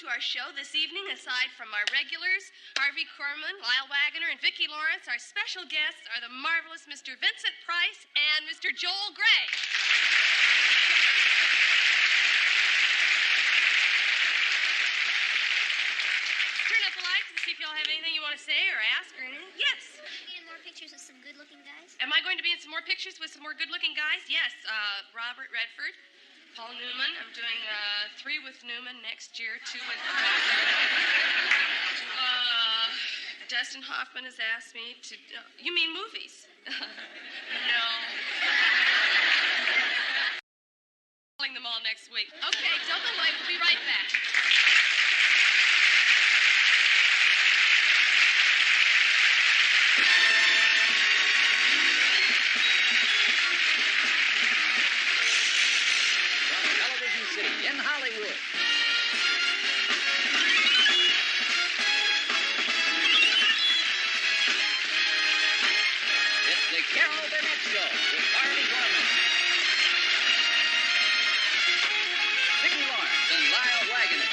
to our show this evening. Aside from our regulars, Harvey Korman, Lyle Wagoner, and Vicki Lawrence, our special guests are the marvelous Mr. Vincent Price and Mr. Joel Gray. Turn up the lights and see if y'all have anything you want to say or ask or anything. Yes. Will you be in more pictures with some good-looking guys? Am I going to be in some more pictures with some more good-looking guys? Yes. Robert Redford, Paul Newman. I'm doing 3 with Newman next year, 2 with Dustin Hoffman has asked me to... you mean movies? No. Calling them all next week. Okay, don't go away. We'll be right back. In Hollywood. It's the Carol Burnett Show with Harvey Korman, Vicki Lawrence, and Lyle Wagoner.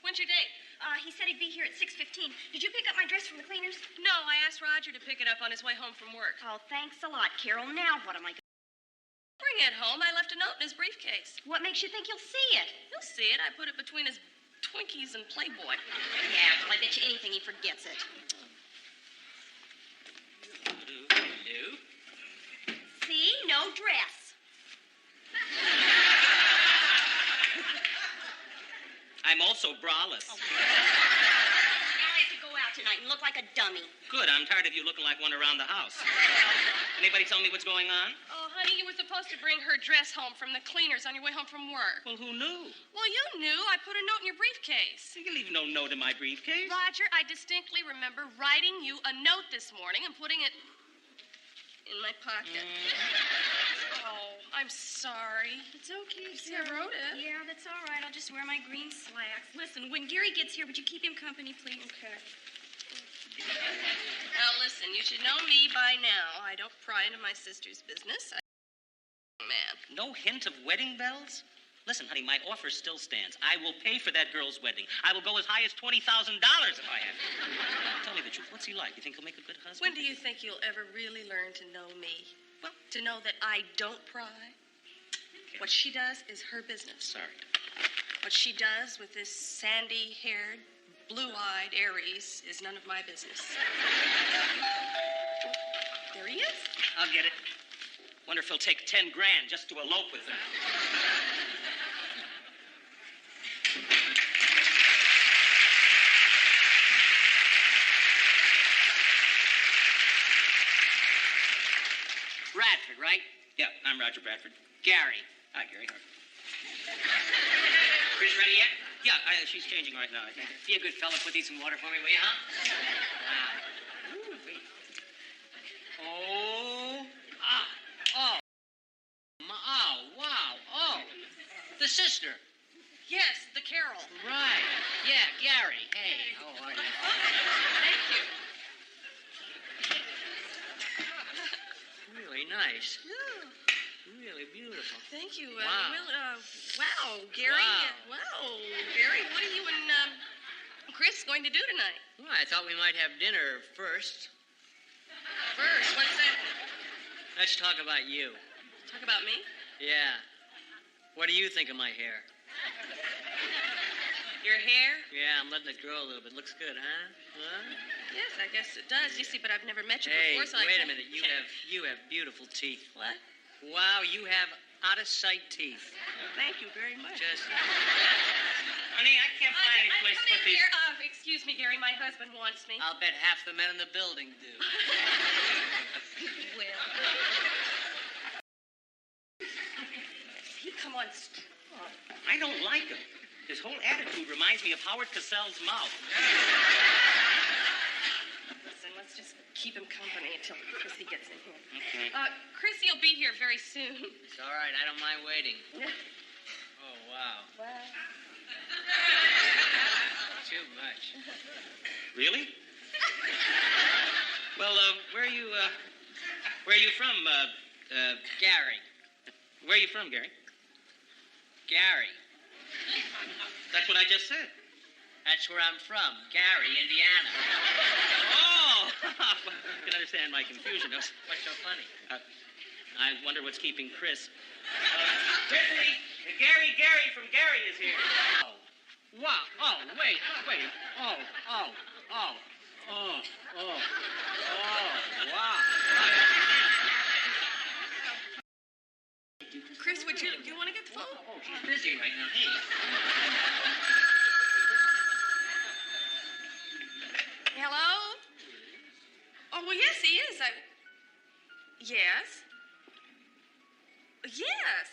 When's your date? He said he'd be here at 6:15. Did you pick up my dress from the cleaners? No, I asked Roger to pick it up on his way home from work. Oh, thanks a lot, Carol. Now what am I going to... Bring it home. I left a note in his briefcase. What makes you think he'll see it? He'll see it. I put it between his Twinkies and Playboy. Yeah, well, I bet you anything he forgets it. See? No dress. I'm also braless. Oh. Now I have to go out tonight and look like a dummy. Good. I'm tired of you looking like one around the house. Anybody tell me what's going on? Oh, honey, you were supposed to bring her dress home from the cleaners on your way home from work. Well, who knew? Well, you knew. I put a note in your briefcase. You can leave no note in my briefcase. Roger, I distinctly remember writing you a note this morning and putting it in my pocket. Oh, I'm sorry. It's okay, See, I wrote it. Yeah, that's all right. I'll just wear my green slacks. Listen, when Gary gets here, would you keep him company, please? Okay. Now, listen, you should know me by now. I don't pry into my sister's business. Man. No hint of wedding bells? Listen, honey, my offer still stands. I will pay for that girl's wedding. I will go as high as $20,000 if I have to. Tell me the truth. What's he like? You think he'll make a good husband? When do you think you'll ever really learn to know me? Well, to know that I don't pry. Okay. What she does is her business. Sorry. What she does with this sandy-haired, blue-eyed Aries is none of my business. There he is. I'll get it. Wonder if he'll take 10 grand just to elope with her. Bradford, right? Yeah, I'm Roger Bradford. Gary. Hi, Gary. Chris ready yet? Yeah, she's changing right now, I think. Be a good fella, put these in water for me, will you, huh? Wow. Ooh, wait. Oh. Oh. Oh, wow. Oh. The sister. Yes, the Carol. Right. Yeah, Gary. Hey, how are you? Thank you. Really nice. Yeah. Really beautiful. Thank you. Wow. Wow, Gary. Wow, Gary, what are you and Chris going to do tonight? Well, I thought we might have dinner first. First, what's that? Let's talk about you. Talk about me? Yeah. What do you think of my hair? Your hair? Yeah, I'm letting it grow a little bit. Looks good, huh? Huh? Yes, I guess it does. You see, but I've never met you Hey, before, so I wait can't... a minute. You have beautiful teeth. What? Wow, you have out-of-sight teeth. Thank you very much. Just... Honey, I can't find any place to put these. Here. Excuse me, Gary. My husband wants me. I'll bet half the men in the building do. Well. He come on strong. I don't like him. His whole attitude reminds me of Howard Cosell's mouth. Listen, let's just keep him company until Chrissy gets in here. Okay. Chrissy will be here very soon. It's all right. I don't mind waiting. Oh, wow. Wow. Wow. Too much. Really? Well, where are you from, Gary. where are you from, Gary? Gary. That's what I just said. That's where I'm from. Gary, Indiana. Oh! I can understand my confusion. What's so funny? I wonder what's keeping Chris. Brittany, Gary from Gary is here. Oh. Wow. Oh, wait. Oh, wow. Chris, do you want to get the phone? Oh, she's busy right now. Hey. Hello? Oh, well, yes, he is. Yes? Yes.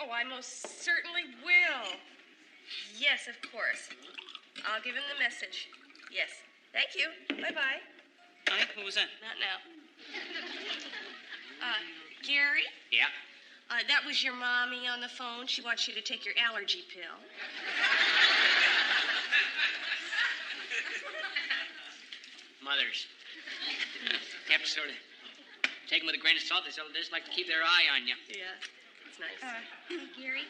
Oh, I most certainly will. Yes, of course. I'll give him the message. Yes. Thank you. Bye-bye. Honey, what was that? Not now. Gary? Yeah. That was your mommy on the phone. She wants you to take your allergy pill. Mothers. You have to sort of take them with a grain of salt. They just like to keep their eye on you. Yeah, it's nice. Gary,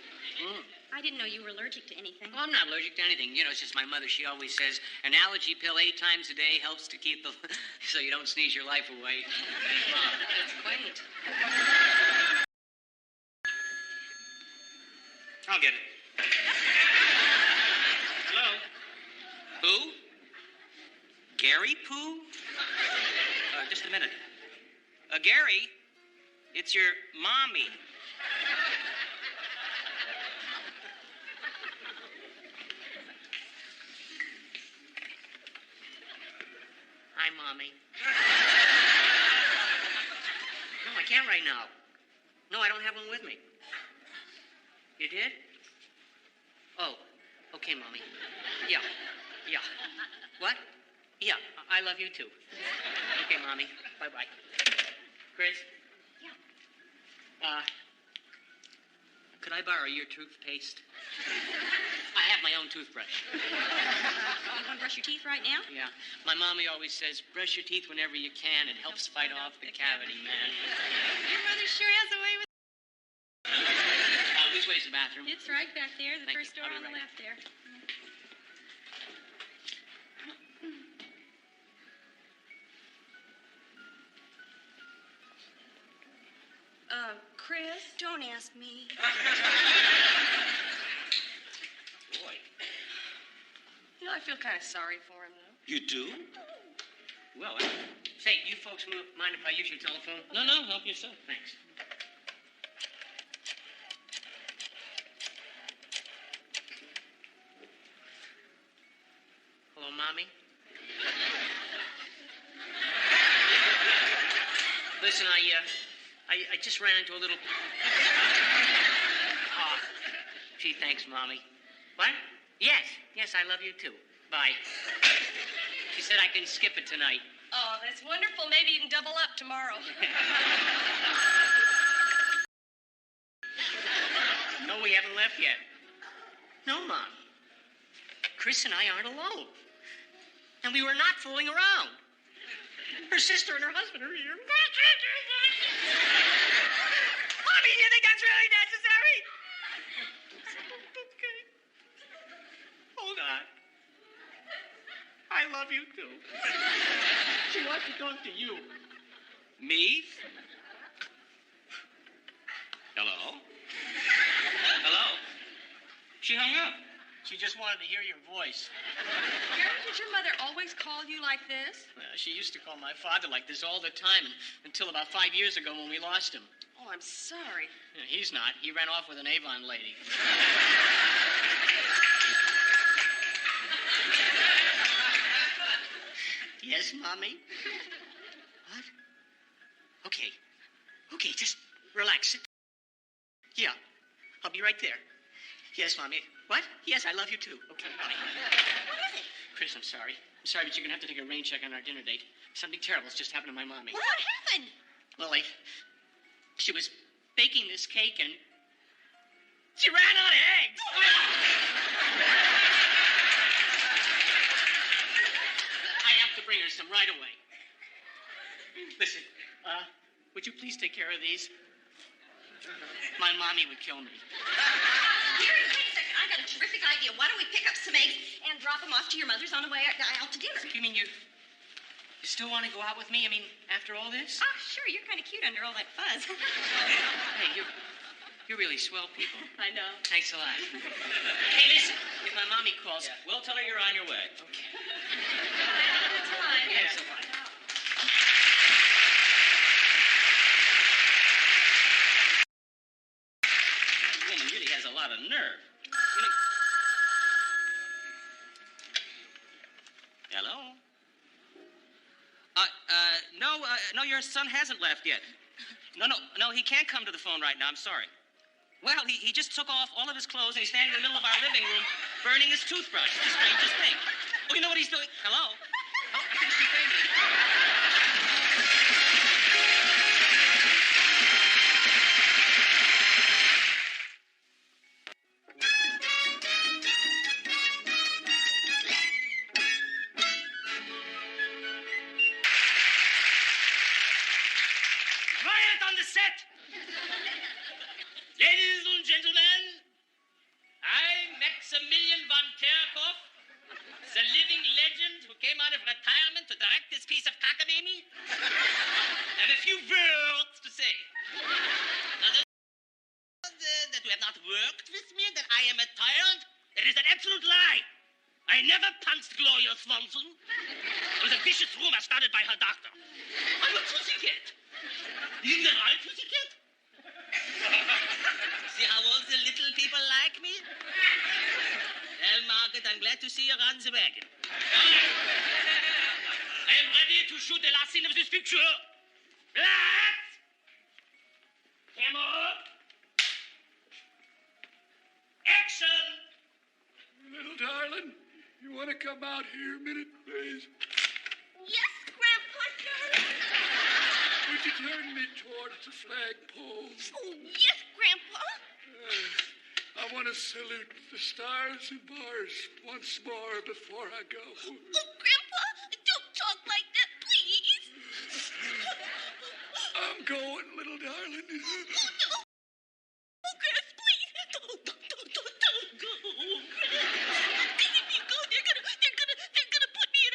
I didn't know you were allergic to anything. Well, I'm not allergic to anything. You know, it's just my mother. She always says an allergy pill 8 times a day helps to keep the... so you don't sneeze your life away. That's quaint. I'll get it. Hello? Who? Gary Pooh? Just a minute. Gary, it's your mommy. Hi, Mommy. No, I can't right now. No, I don't have one with me. You did? Oh, okay, Mommy. Yeah. What? Yeah, I love you too. Okay, Mommy. Bye-bye. Chris? Yeah. Could I borrow your toothpaste? I have my own toothbrush. You want to brush your teeth right now? Yeah. My mommy always says, brush your teeth whenever you can. It helps fight off the cavity, man. Your mother sure has a way with... Which way's the bathroom? It's right back there, the Thank first you. door I'll on be the right left there. Chris? Don't ask me. Boy. You know, I feel kind of sorry for him, though. You do? Well, say, you folks mind if I use your telephone? No, help yourself. Thanks. Hello, Mommy? Listen, I just ran into a little... Oh, gee, thanks, Mommy. What? Yes, I love you too. Bye. She said I can skip it tonight. Oh, that's wonderful. Maybe you can double up tomorrow. No, we haven't left yet. No, Mom. Chris and I aren't alone. And we were not fooling around. Her sister and her husband are here. Mommy, do you think that's really necessary? Okay. Hold on. I love you, too. She wants to talk to you. Me? Hello? Hello? She hung up. She just wanted to hear your voice. Gary, did your mother always call you like this? She used to call my father like this all the time until about 5 years ago when we lost him. Oh, I'm sorry. Yeah, he's not. He ran off with an Avon lady. Yes, Mommy? What? Okay, just relax. Yeah, I'll be right there. Yes, Mommy. What? Yes, I love you too. Okay, bye. What is it? Chris, I'm sorry, but you're going to have to take a rain check on our dinner date. Something terrible's just happened to my mommy. What happened? Lily, she was baking this cake and She ran out of eggs. I have to bring her some right away. Listen, would you please take care of these? My mommy would kill me. Gary, wait a second. I got a terrific idea. Why don't we pick up some eggs and drop them off to your mother's on the way out to dinner? You mean you still want to go out with me? I mean, after all this? Oh, sure. You're kind of cute under all that fuzz. Hey, you're really swell people. I know. Thanks a lot. Hey, listen, if my mommy calls, We'll tell her you're on your way. okay. That's fine. Thanks a lot. The woman really has a lot of nerve. Hello? No, your son hasn't left yet. No, he can't come to the phone right now. I'm sorry. Well, he just took off all of his clothes and he's standing in the middle of our living room burning his toothbrush. It's the strangest thing. Oh, you know what he's doing? Hello? Oh, I think she's baby. Quiet on the set! Ladies and gentlemen, I'm Maximilian von Terkoff, the living legend who came out of retirement to direct this piece of cockamamie. I have a few words to say. Now, that you have not worked with me, that I am a tyrant, it is an absolute lie. I never punched Gloria Swanson. It was a vicious rumor started by her doctor. I'm a pussycat. In the right pussycat? See how all the little people like me? Well, Margaret, I'm glad to see you on the wagon. I am ready to shoot the last scene of this picture. Lights! Camera! Action! Little darling, you want to come out here a minute, please? Yes, Grandpa, darling. Would you turn me towards the flagpole? Oh, yes, Grandpa. I want to salute the stars and bars once more before I go. Oh, Grandpa, don't talk like that, please. I'm going, little darling. Oh, Gramps, please. Don't go. If you go, they're gonna put me in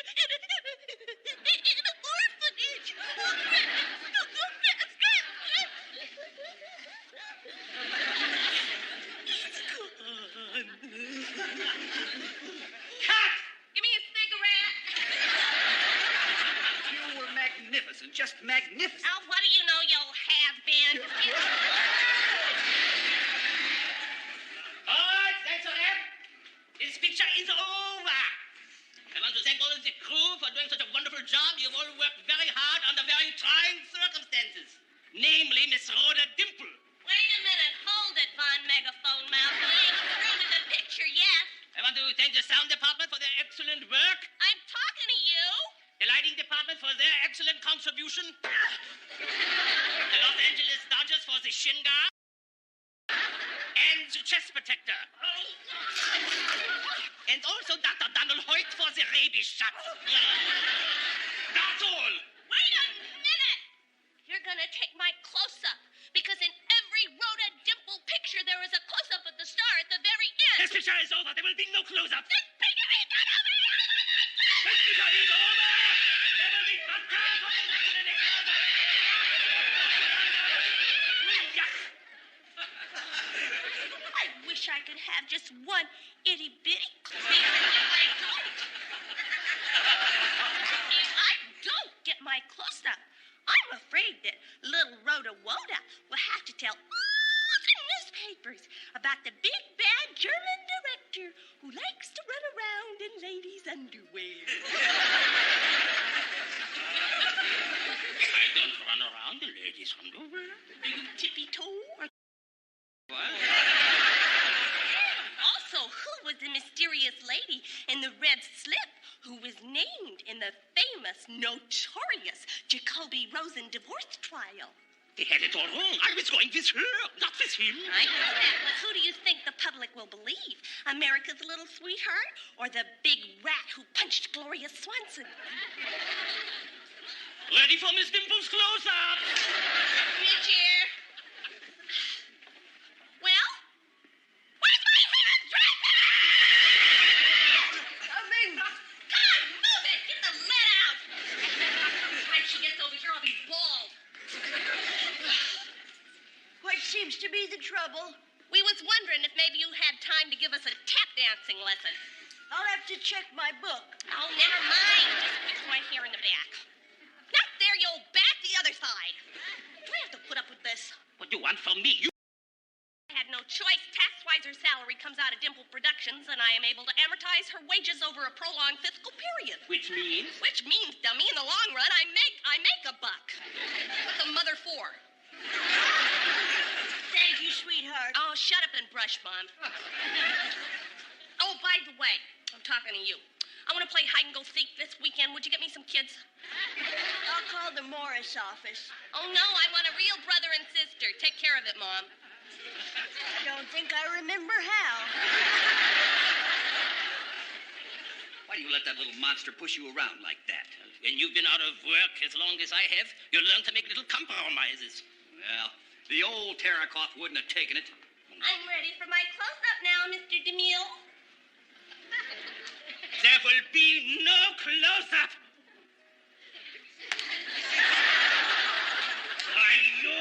an orphanage. Oh, Gramps, don't go fast, Cut! Give me a cigarette. You were magnificent, just magnificent. Oh, what do you know, you have-been? All right, that's a wrap. This picture is over. I want to thank all of the crew for doing such a wonderful job. You've all worked very hard under very trying circumstances. Namely, Miss Rhoda Dimple. Wait a minute. Hold it, Von Megaphone Mouth. We ain't through to the picture yet. I want to thank the sound department for their excellent work, I'm talking to you. the lighting department for their excellent contribution, the Los Angeles Dodgers for the shin guard, and the chest protector. And also Dr. Donald Hoyt for the rabies shot. That's all. Wait a minute. You're gonna take my close-up. Because in every Rhoda Dimple picture, there is a close-up of the star at the very end. This picture is over. There will be no close-up. This picture is not over. This picture is over. There will be photographs of the accident close-up. Yes. I wish I could have just one itty-bitty close-up. If I don't get my close-up, I'm afraid that little Rhoda Woda will have to tell all the newspapers about the big bad German director who likes to run around in ladies' underwear. I don't run around the ladies' underwear. Do you tippy-toe? What? Also, who was the mysterious lady in the red slip who was named in the famous, notorious Jacoby Rosen divorce trial? They had it all wrong. I was going with her, not with him. I know that, but who do you think the public will believe? America's little sweetheart or the big rat who punched Gloria Swanson? Ready for Miss Dimple's close-up. Reach here. Well? Where's my hairdresser? Coming. Come on, move it. Get the lead out. When she gets over here, I'll be bald. What seems to be the trouble? We was wondering if maybe you had time to give us a tap dancing lesson. I'll have to check my book. Oh, never mind. Just fix right here in the back. Not there, you old bat, the other side. Do I have to put up with this? What do you want from me? You... I had no choice. Tax-wise, her salary comes out of Dimple Productions, and I am able to amortize her wages over a prolonged fiscal period. Which means? Which means, dummy, in the long run, I make a buck. What's a mother for? Thank you, sweetheart. Oh, shut up and brush, Mom. Oh, by the way, I'm talking to you. I want to play hide-and-go-seek this weekend. Would you get me some kids? I'll call the Morris office. Oh, no, I want a real brother and sister. Take care of it, Mom. I don't think I remember how. Why do you let that little monster push you around like that? When you've been out of work as long as I have, you'll learn to make little compromises. Well, the old Terracoff wouldn't have taken it. I'm ready for my close-up now, Mr. DeMille. There will be no close-up. Why, you...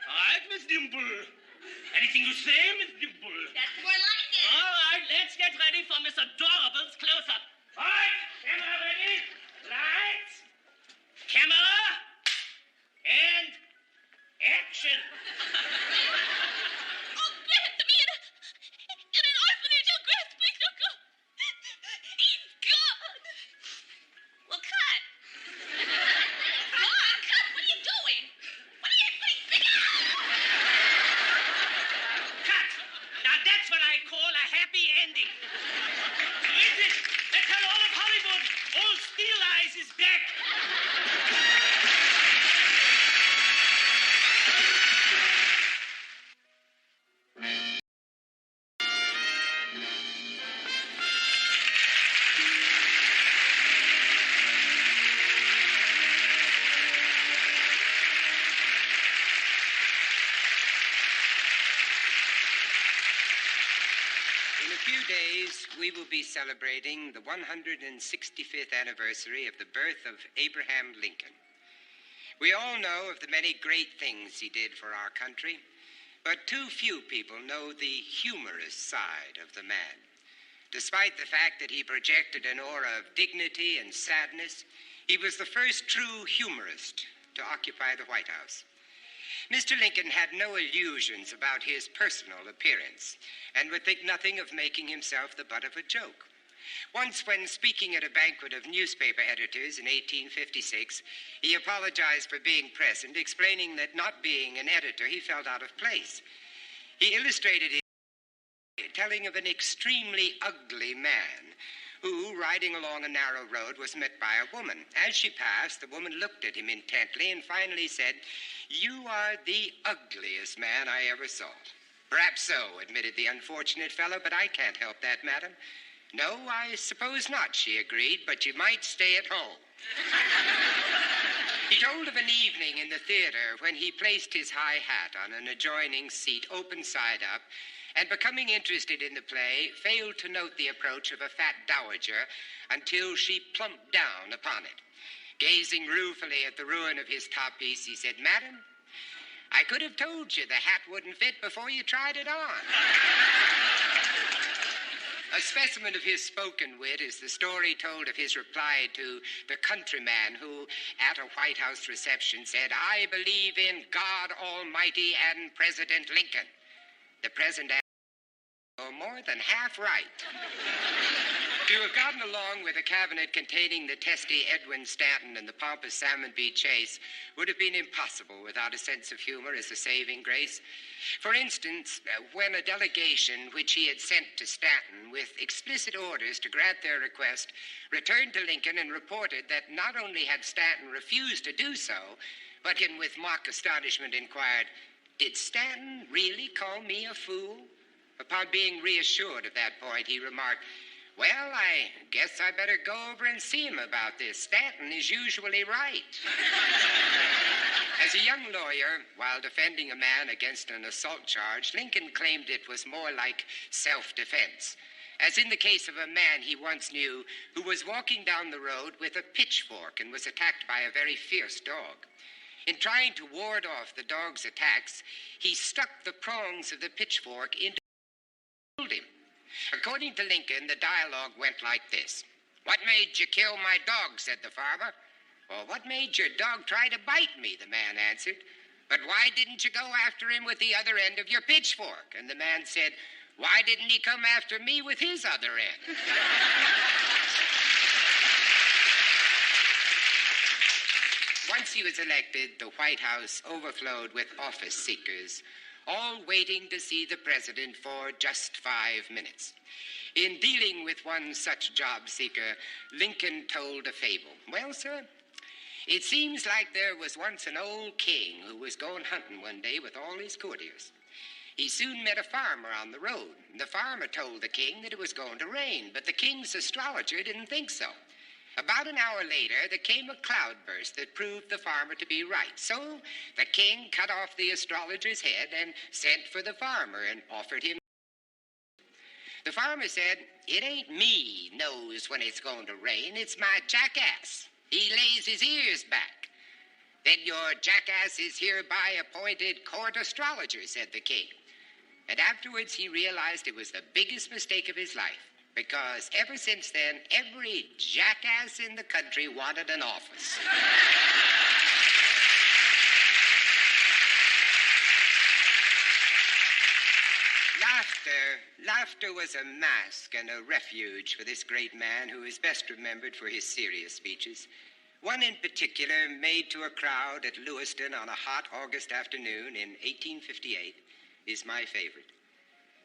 All right, Miss Dimple. Anything to say, Miss Dimple? That's more like it. All right, let's get ready for Miss Adorable's close-up. All right, camera ready? Lights, camera, and action. Oh, grant to me in an orphanage. Oh, grant, please don't go. He's gone. Well, cut. Come on, cut. What are you doing? What are you doing? Cut. Now that's what I call a happy ending. Vincent, let's tell all of Hollywood. Old Steel Eyes is back. In a few days, we will be celebrating the 165th anniversary of the birth of Abraham Lincoln. We all know of the many great things he did for our country, but too few people know the humorous side of the man. Despite the fact that he projected an aura of dignity and sadness, he was the first true humorist to occupy the White House. Mr. Lincoln had no illusions about his personal appearance and would think nothing of making himself the butt of a joke. Once, when speaking at a banquet of newspaper editors in 1856, he apologized for being present, explaining that not being an editor, he felt out of place. He illustrated it telling of an extremely ugly man who, riding along a narrow road, was met by a woman. As she passed, the woman looked at him intently and finally said, "You are the ugliest man I ever saw." "Perhaps so," admitted the unfortunate fellow, "but I can't help that, madam." "No, I suppose not," she agreed, "but you might stay at home." He told of an evening in the theater when he placed his high hat on an adjoining seat, open side up, and becoming interested in the play, failed to note the approach of a fat dowager until she plumped down upon it. Gazing ruefully at the ruin of his top piece, he said, "Madam, I could have told you the hat wouldn't fit before you tried it on." A specimen of his spoken wit is the story told of his reply to the countryman who, at a White House reception, said, "I believe in God Almighty and President Lincoln." The president, "You're more than half right." To have gotten along with a cabinet containing the testy Edwin Stanton and the pompous Salmon B. Chase would have been impossible without a sense of humor as a saving grace. For instance, when a delegation which he had sent to Stanton with explicit orders to grant their request returned to Lincoln and reported that not only had Stanton refused to do so, but Lincoln with mock astonishment inquired, "Did Stanton really call me a fool?" Upon being reassured at that point, he remarked, "Well, I guess I better go over and see him about this. Stanton is usually right." As a young lawyer, while defending a man against an assault charge, Lincoln claimed it was more like self-defense, as in the case of a man he once knew who was walking down the road with a pitchfork and was attacked by a very fierce dog. In trying to ward off the dog's attacks, he stuck the prongs of the pitchfork into him. According to Lincoln, the dialogue went like this. "What made you kill my dog?" said the farmer. "Well, what made your dog try to bite me?" the man answered. "But why didn't you go after him with the other end of your pitchfork?" And the man said, "Why didn't he come after me with his other end?" Once he was elected, the White House overflowed with office seekers, all waiting to see the president for just 5 minutes. In dealing with one such job seeker, Lincoln told a fable. "Well, sir, it seems like there was once an old king who was going hunting one day with all his courtiers. He soon met a farmer on the road. The farmer told the king that it was going to rain, but the king's astrologer didn't think so. About an hour later, there came a cloudburst that proved the farmer to be right. So the king cut off the astrologer's head and sent for the farmer and offered him. The farmer said, "It ain't me knows when it's going to rain. It's my jackass. He lays his ears back." "Then your jackass is hereby appointed court astrologer," said the king. And afterwards he realized it was the biggest mistake of his life, because ever since then, every jackass in the country wanted an office. Laughter was a mask and a refuge for this great man who is best remembered for his serious speeches. One in particular, made to a crowd at Lewiston on a hot August afternoon in 1858, is my favorite.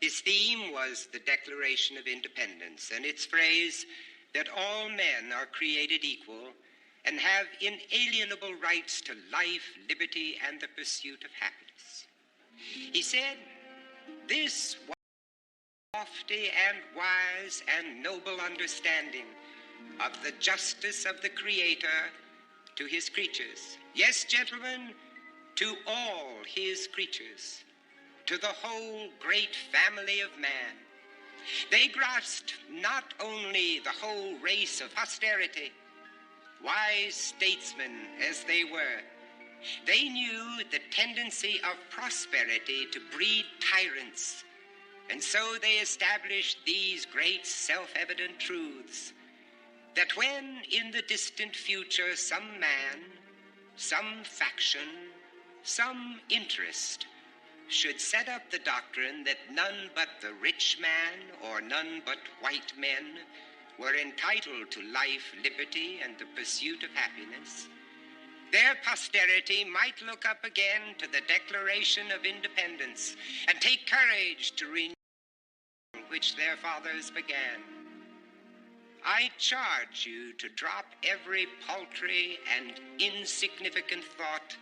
His theme was the Declaration of Independence and its phrase that all men are created equal and have inalienable rights to life, liberty, and the pursuit of happiness. He said, "This lofty and wise and noble understanding of the justice of the Creator to his creatures. Yes, gentlemen, to all his creatures, to the whole great family of man. They grasped not only the whole race of posterity, wise statesmen as they were, they knew the tendency of prosperity to breed tyrants, and so they established these great self-evident truths, that when in the distant future some man, some faction, some interest should set up the doctrine that none but the rich man or none but white men were entitled to life, liberty, and the pursuit of happiness, their posterity might look up again to the Declaration of Independence and take courage to renew which their fathers began. I charge you to drop every paltry and insignificant thought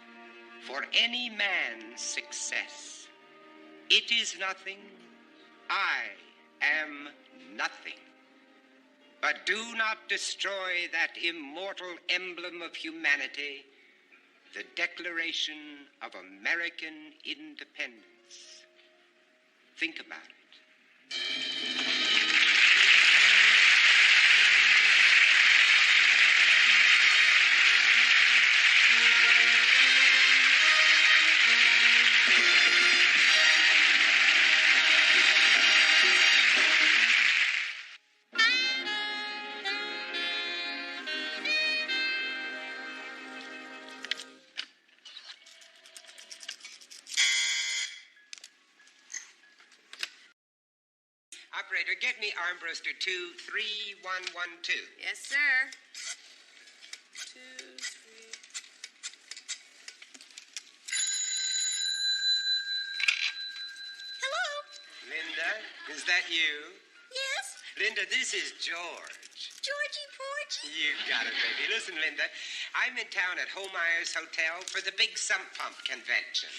for any man's success. It is nothing, I am nothing. But do not destroy that immortal emblem of humanity, the Declaration of American Independence." Think about it. Operator, get me armbruster 23112. Yes, sir. 2, 3. Hello? Linda, is that you? Yes? Linda, this is George. Georgie Porgy? You got it, baby. Listen, Linda, I'm in town at Holmeyer's Hotel for the big sump pump convention.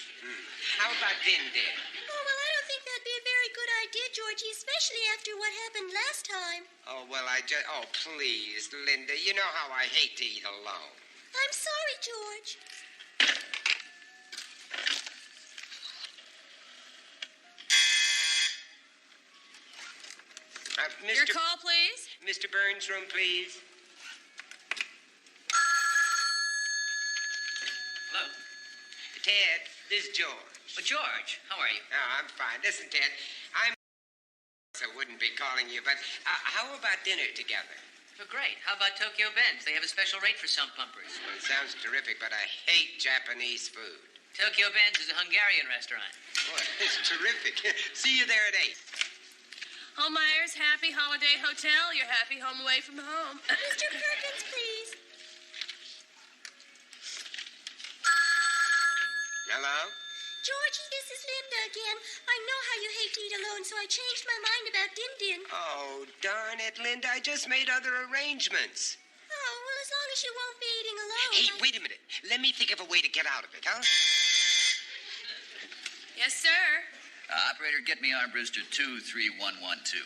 How about Din Din? Oh, well, I don't think that'd be a very good idea, Georgie, especially after what happened last time. Oh, well, oh, please, Linda, you know how I hate to eat alone. I'm sorry, George. Mr. Your call, please. Mr. Burns' room, please. Hello? Ted, this is George. Oh, George, how are you? Oh, I'm fine. Listen, Ted, I wouldn't be calling you, but how about dinner together? Oh, great. How about Tokyo Bends? They have a special rate for sump pumpers. Well, it sounds terrific, but I hate Japanese food. Tokyo Bends is a Hungarian restaurant. Boy, it's terrific. See you there at 8. Holmeyer's Happy Holiday Hotel. You're happy home away from home. Mr. Perkins, please. Hello? Georgie, this is Linda again. I know how you hate to eat alone, so I changed my mind about Din Din. Oh, darn it, Linda. I just made other arrangements. Oh, well, as long as you won't be eating alone. Hey, wait a minute. Let me think of a way to get out of it, huh? Yes, sir. Operator, get me armbruster 23112.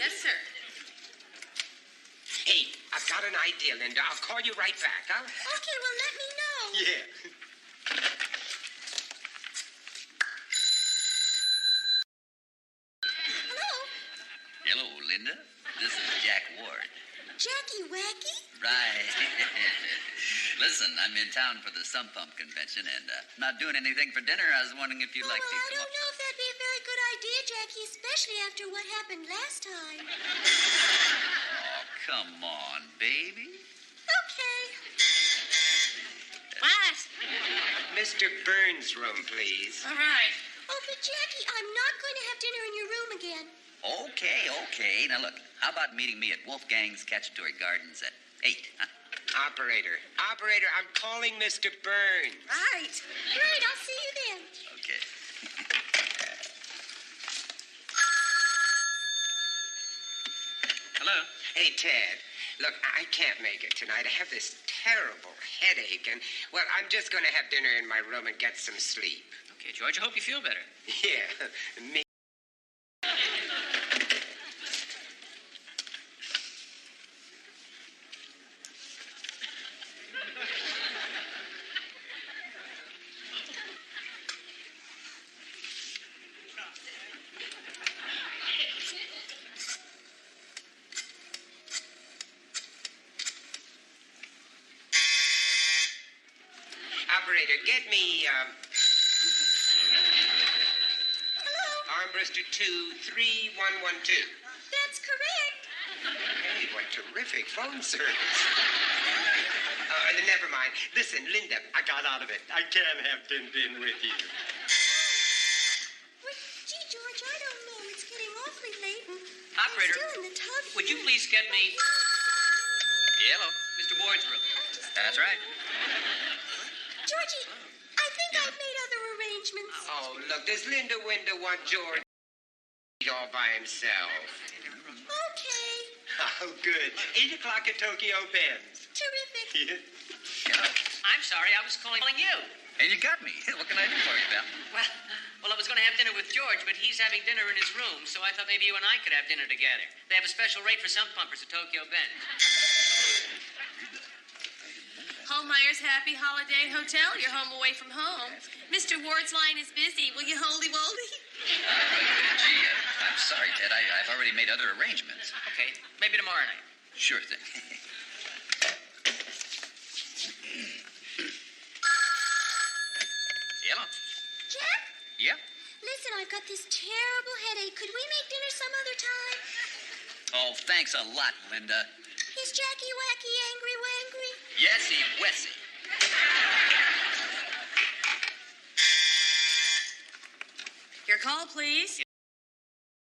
Yes, sir. Hey, I've got an idea, Linda. I'll call you right back, huh? Okay, well, let me know. Yeah. Hello? Hello, Linda. This is Jack Ward. Jackie Wacky? Right. Listen, I'm in town for the sump pump convention and not doing anything for dinner. I was wondering if you'd like to I come don't know if that'd be a very good idea, Jackie, especially after what happened last time. Oh, come on, baby. Okay. What? Mr. Burns' room, please. All right. Oh, but Jackie, I'm not going to have dinner in your room again. Okay. Now, look, how about meeting me at Wolfgang's Cacciatore Gardens at 8? Huh? Operator, I'm calling Mr. Burns. Right. Great, I'll see you then. Okay. Hello? Hey, Ted, look, I can't make it tonight. I have this terrible headache, and, well, I'm just going to have dinner in my room and get some sleep. Okay, George, I hope you feel better. Yeah, me. Operator, get me, Hello? armbruster 23112. That's correct. Hey, what terrific phone service. Never mind. Listen, Linda, I got out of it. I can't have Din Din with you. Well, gee, George, I don't know. It's getting awfully late and Operator, I'm still in the tub. would you please get me Hello. Mr. Ward's room? That's right. Georgie, I think I've made other arrangements. Oh, look, does Linda Winda want George to eat all by himself? Okay. Oh, good. 8 o'clock at Tokyo Bends. Terrific. Hello. I'm sorry, I was calling you. Hey, you got me. What can I do for you, pal? Well, I was going to have dinner with George, but he's having dinner in his room, so I thought maybe you and I could have dinner together. They have a special rate for sump pumpers at Tokyo Bend. Holmeyer's Happy Holiday Hotel. You're home away from home. Mr. Ward's line is busy. Will you holy-woldy? Gee, I'm sorry, Ted. I've already made other arrangements. Okay, maybe tomorrow night. Sure thing. Hello. Jack? Yeah? Listen, I've got this terrible headache. Could we make dinner some other time? Oh, thanks a lot, Linda. Is Jackie Wacky angry wangry? Yesy, Wessy. Your call, please.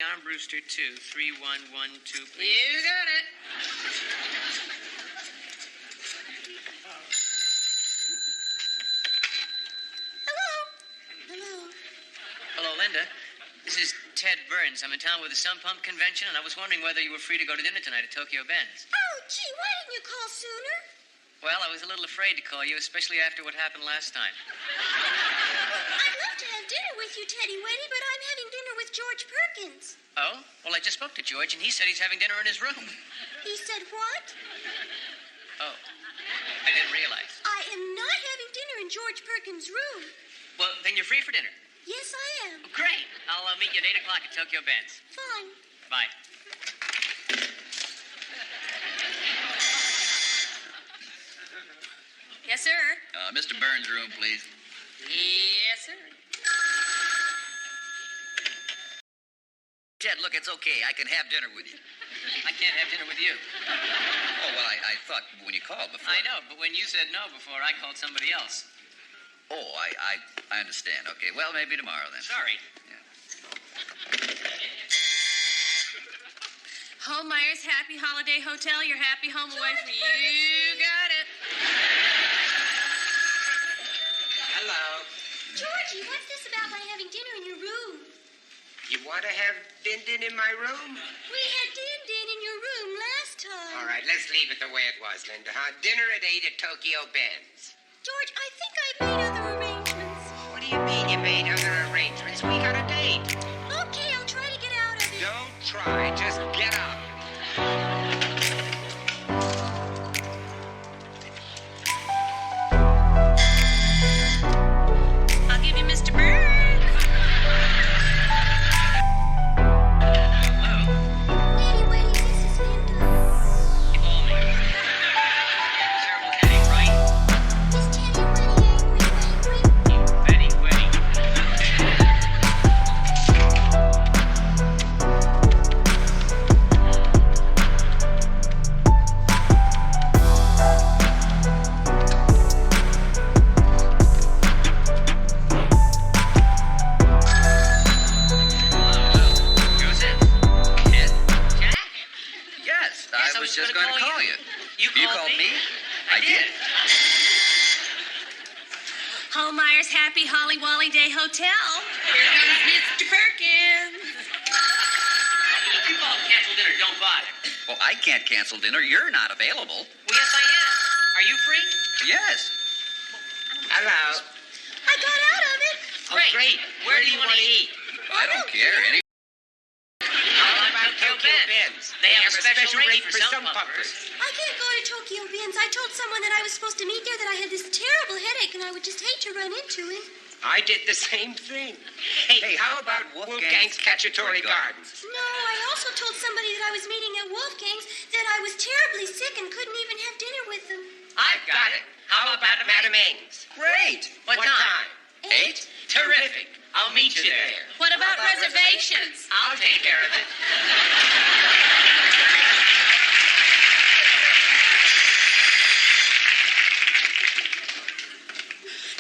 John Brewster 2, 3112, please. You got it. Hello, Linda. This is Ted Burns. I'm in town with the Sun Pump Convention, and I was wondering whether you were free to go to dinner tonight at Tokyo Ben's. Oh, gee, why didn't you call sooner? Well, I was a little afraid to call you, especially after what happened last time. I'd love to have dinner with you, Teddy Weddy, but I'm having dinner with George Perkins. Oh? Well, I just spoke to George, and he said he's having dinner in his room. He said what? Oh. I didn't realize. I am not having dinner in George Perkins' room. Well, then you're free for dinner. Yes, I am. Great. I'll meet you at 8 o'clock at Tokyo Ben's. Fine. Bye. Yes, sir. Mr. Burns' room, please. Yes, sir. Ted, look, it's okay. I can have dinner with you. I can't have dinner with you. Oh, well, I thought when you called before. I know, but when you said no before, I called somebody else. Oh, I understand. Okay, well, maybe tomorrow then. Sorry. Holmeyer's Happy Holiday Hotel, your happy home away from you. You got it. Hello. Georgie, what's this about my having dinner in your room? You want to have din-din in my room? We had din-din in your room last time. All right, let's leave it the way it was, Linda, huh? Dinner at 8 at Tokyo Ben's. George, I think I made other arrangements. What do you mean you made other arrangements? We got a date. Okay, I'll try to get out of it. Don't try, just get up. I'll give you Mr. Burns. Teddy Weddy, this is Linda. You call me. Terrible headache, right? Is Teddy Weddy angry? Fatty Quetty. Who's it? Ted? Jack? Yes, I was just going to call you. You called me? I did. Holmeyer's Happy Holly Wally Day Hotel. Here comes Mr. Perkins. If you call cancel dinner, don't bother. Well, I can't cancel dinner. You're not available. Well, yes, I am. Are you free? Yes. Hello. I got out of it. Oh, great. Where do you want to eat? I don't care. How about Tokyo Ben's? They have a special rate for some pumpers. I can't go to Tokyo Ben's. I told someone that I was supposed to meet there that I had this terrible headache and I would just hate to run into him. I did the same thing. Hey, how about Wolfgang's Cacciatore Gardens? No, I also told somebody that I was meeting at Wolfgang's that I was terribly sick and couldn't even have dinner with them. I've got it. How about Madame Ng's? Great. What time? 8? Terrific. I'll meet you there. What about reservations? I'll take care of it.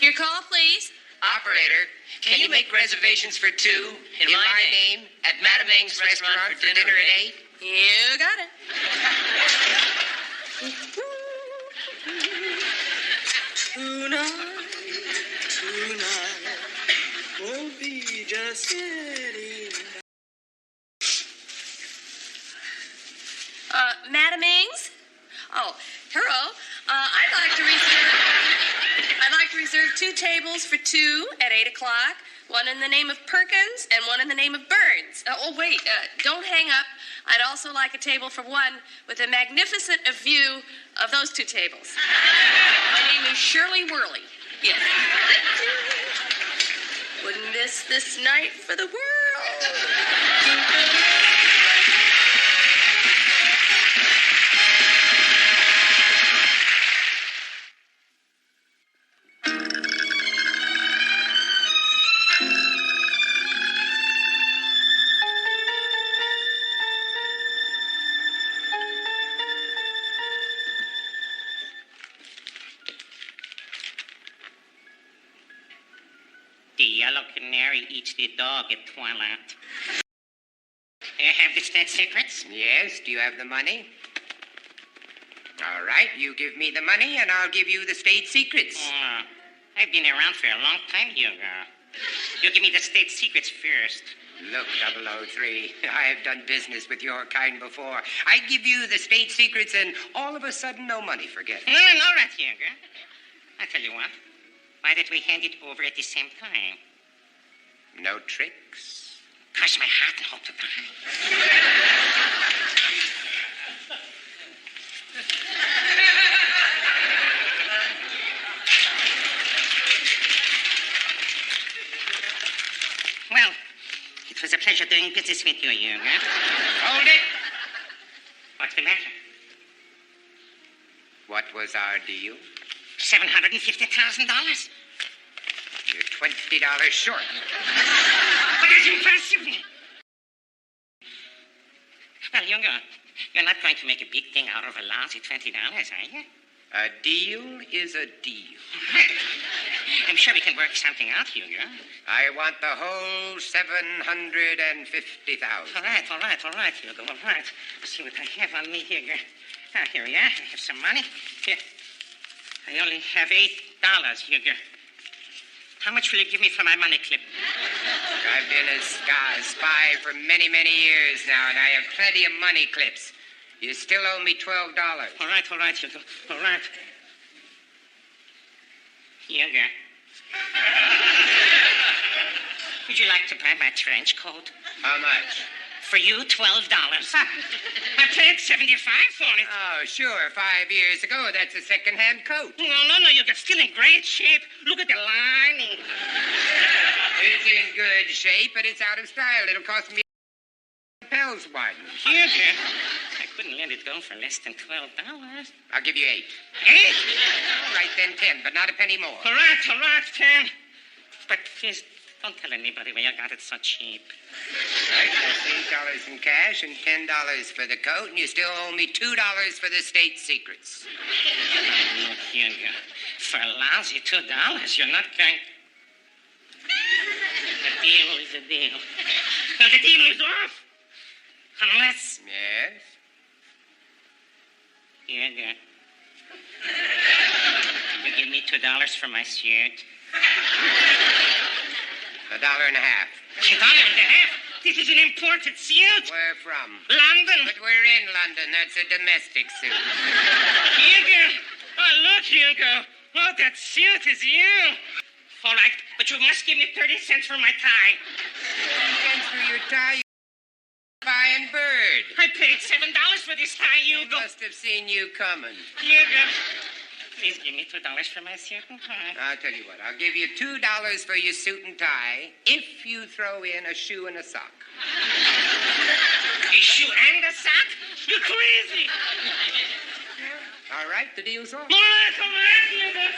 Your call, please. Operator, can you make reservations for 2 in my name at Madame Ng's restaurant for dinner at 8? You got it. Tonight won't be just getting. Madam Ings? Oh, hello. I'd like to reserve 2 tables for 2 at 8 o'clock. One in the name of Perkins and one in the name of Burns. Don't hang up. I'd also like a table for 1 with a magnificent view of those 2 tables. My name is Shirley Worley. Yes. Wouldn't miss this night for the world. The yellow canary eats the dog at twilight. have the state secrets? Yes, do you have the money? All right, you give me the money and I'll give you the state secrets. I've been around for a long time, Hugo. You give me the state secrets first. Look, 003, I have done business with your kind before. I give you the state secrets and all of a sudden no money, forget it. No, all right, Hugo. I'll tell you what. Why don't we hand it over at the same time? No tricks? Cross my heart and hope to die. Well, it was a pleasure doing business with you, Hugo. Hold it! What's the matter? What was our deal? $750,000. You're $20 short. But that's impossible. Well, Hugo, you're not going to make a big thing out of a lousy $20, are you? A deal is a deal. I'm sure we can work something out, Hugo. I want the whole $750,000. All right, Hugo, all right. Let's see what I have on me, Hugo. Ah, here we are. I have some money. Here. I only have $8, Hugo. How much will you give me for my money clip? I've been a spy for many, many years now, and I have plenty of money clips. You still owe me $12. All right, Hugo. All right. Hugo. Would you like to buy my trench coat? How much? For you, $12. I paid $75 for it. Oh, sure. 5 years ago, that's a second-hand coat. No, you got still in great shape. Look at the lining. It's in good shape, but it's out of style. It'll cost me lapels widen. Hugo, I couldn't let it go for less than $12. I'll give you 8. 8? All right, then 10, but not a penny more. All right, 10. But please, don't tell anybody where you got it so cheap. Right, that's $8 in cash and $10 for the coat, and you still owe me $2 for the state secrets. Look, Hugo, for a lousy $2, you're not going... The deal is a deal. No, the deal is off. Unless... Yes? Hugo, you give me $2 for my suit? $1.50. $1.50? This is an imported suit. Where from? London. But we're in London. That's a domestic suit. Hugo. Oh, look, Hugo. Oh, that suit is you. All right, but you must give me 30 cents for my tie. 30 cents for your tie? Buying bird. I paid $7 for this tie, Hugo. I must have seen you coming. Hugo, please give me $2 for my suit and tie. I'll tell you what. I'll give you $2 for your suit and tie if you throw in a shoe and a sock. A shoe and a sock? You're crazy. All right, the deal's off. All right, Hugo.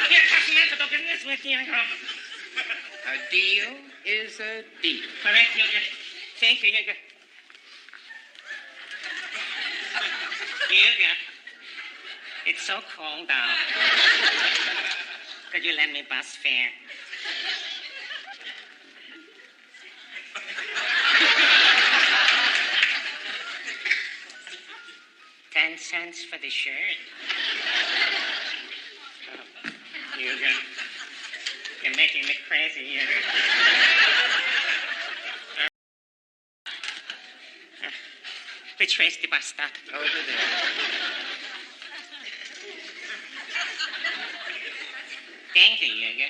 Here, Captain, don't get this with you. A deal is a deal. Correct, Hugo. Thank you, Hugo. Hugo, it's so cold out. Could you lend me bus fare? $10 for the shirt. Oh, Hugo, you're making me crazy, Hugo. Which way's the bus stop? Over there. Thank you, Hugo.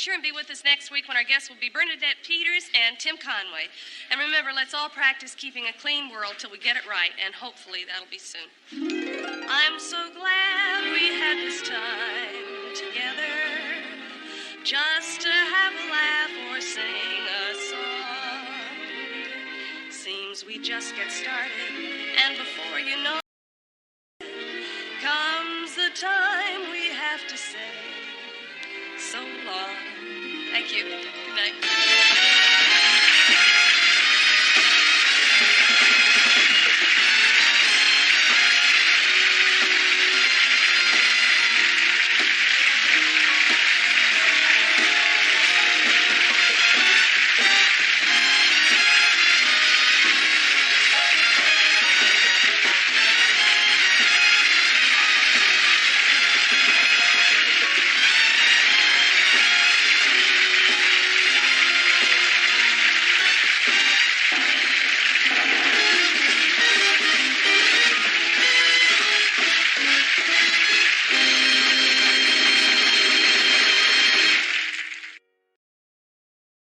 sure and be with us next week when our guests will be Bernadette Peters and Tim Conway. And remember, let's all practice keeping a clean world till we get it right, and hopefully that'll be soon. I'm so glad we had this time together, just to have a laugh or sing a song. Seems we just get started, and before you know it, comes the time we have to say so long. Thank you. Good night.